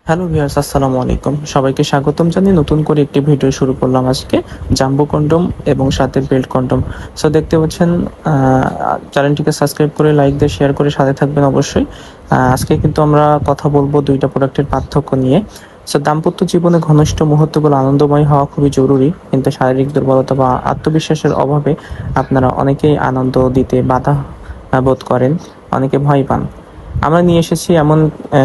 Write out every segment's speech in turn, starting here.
Hello viewers, আসসালামু আলাইকুম। সবাইকে স্বাগতম জানিয়ে নতুন করে একটি ভিডিও শুরু করলাম আজকে। জাম্বো কন্ডম এবং সাথে বেল্ট কন্ডম। সো দেখতে পাচ্ছেন, চ্যানেলটিকে সাবস্ক্রাইব করে লাইক দিয়ে শেয়ার করে সাথে থাকবেন অবশ্যই। আজকে কিন্তু আমরা কথা বলবো ২ টা প্রোডাক্টের পার্থক্য নিয়ে। সো দাম্পত্য জীবনে ঘনিষ্ঠ মুহূর্তগুলো আনন্দময় হওয়া খুবই জরুরি। কিন্তু শারীরিক দুর্বলতা বা আত্মবিশ্বাসের অভাবে আপনারা অনেকেই আনন্দ দিতে বাধা বোধ করেন, অনেকে ভয় পান। আমরা নিয়ে এসেছি এমন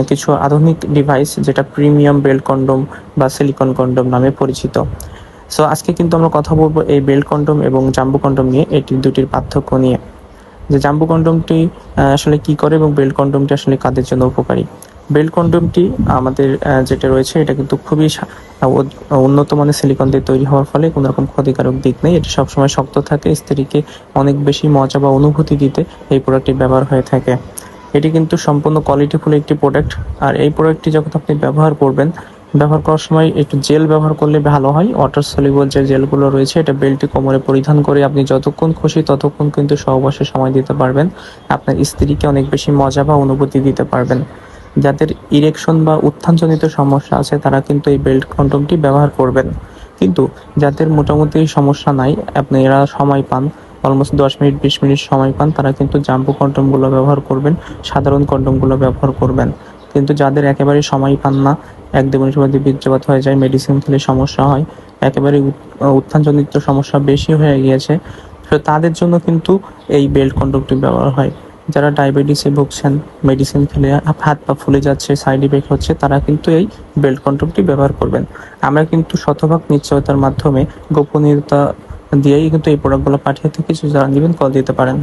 কিছু আধুনিক ডিভাইস যেটা প্রিমিয়াম বেল্ট কন্ডোম বা সিলিকন কন্ডোম নামে পরিচিত। সো আজকে কিন্তু আমরা কথা বলবো এই বেল্ট কন্ডোম এবং জাম্বো কন্ডোম নিয়ে, এটি দুটির পার্থক্য নিয়ে। যে জাম্বো কন্ডোমটি আসলে কি করে এবং বেল্ট কন্ডোমটি আসলে কাদের জন্য উপকারী। বেল্ট কন্ডোমটি আমাদের যেটা রয়েছে এটা কিন্তু খুবই উন্নত মানের সিলিকন দিয়ে তৈরি হওয়ার ফলে কোনো রকম ক্ষতিকারক দিক নেই। এটি সবসময় শক্ত থাকে, স্ত্রীকে অনেক বেশি মজা বা অনুভূতি দিতে এই প্রোডাক্টটি ব্যবহার হয়ে থাকে। এটি কিন্তু সম্পূর্ণ কোয়ালিটিফুল একটি প্রোডাক্ট। আর এই প্রোডাক্টটি যখন আপনি ব্যবহার করবেন, ব্যবহার করার সময় একটু জেল ব্যবহার করলে ভালো হয়। ওয়াটার সলিউবল যে জেলগুলো রয়েছে এটা বেল্টটি কোমরে পরিধান করে আপনি যতক্ষণ খুশি ততক্ষণ কিন্তু সহবাসে সময় দিতে পারবেন। আপনার স্ত্রীকে অনেক বেশি মজা বা অনুভূতি দিতে পারবেন। যাদের ইরেকশন বা উত্থানজনিত সমস্যা আছে তারা কিন্তু এই বেল্ট কন্ডোমটি ব্যবহার করবেন। কিন্তু যাদের মোটামুটি সমস্যা নাই, আপনি এরা সময় পান, অলমোস্ট ১০ মিনিট ২০ মিনিট সময় পান, তারা কিন্তু জাম্বো কন্ডোমগুলো ব্যবহার করবেন, সাধারণ কন্ডোমগুলো ব্যবহার করবেন। কিন্তু যাদের একেবারেই সময় পান না, ১-২ মিনিটের মধ্যে বীর্যপাত হয়ে যায়, মেডিসিন খেলে সমস্যা হয়, একেবারে উত্থানজনিত সমস্যা বেশি হয়ে গিয়েছে, তো তাদের জন্য কিন্তু এই বেল্ট কন্ডোমটি ব্যবহার হয়। যারা ডায়াবেটিসে ভুগছেন, মেডিসিন খেলে হাত পা ফুলে যাচ্ছে, সাইড ইফেক্ট হচ্ছে, তারা কিন্তু এই বেল্ট কন্ডোমটি ব্যবহার করবেন। আমরা কিন্তু শতভাগ নিশ্চয়তার মাধ্যমে গোপনীয়তা দিয়েই কিন্তু এই প্রোডাক্টগুলো পাঠিয়ে থাকি। যারা নেবেন কল দিতে পারেন।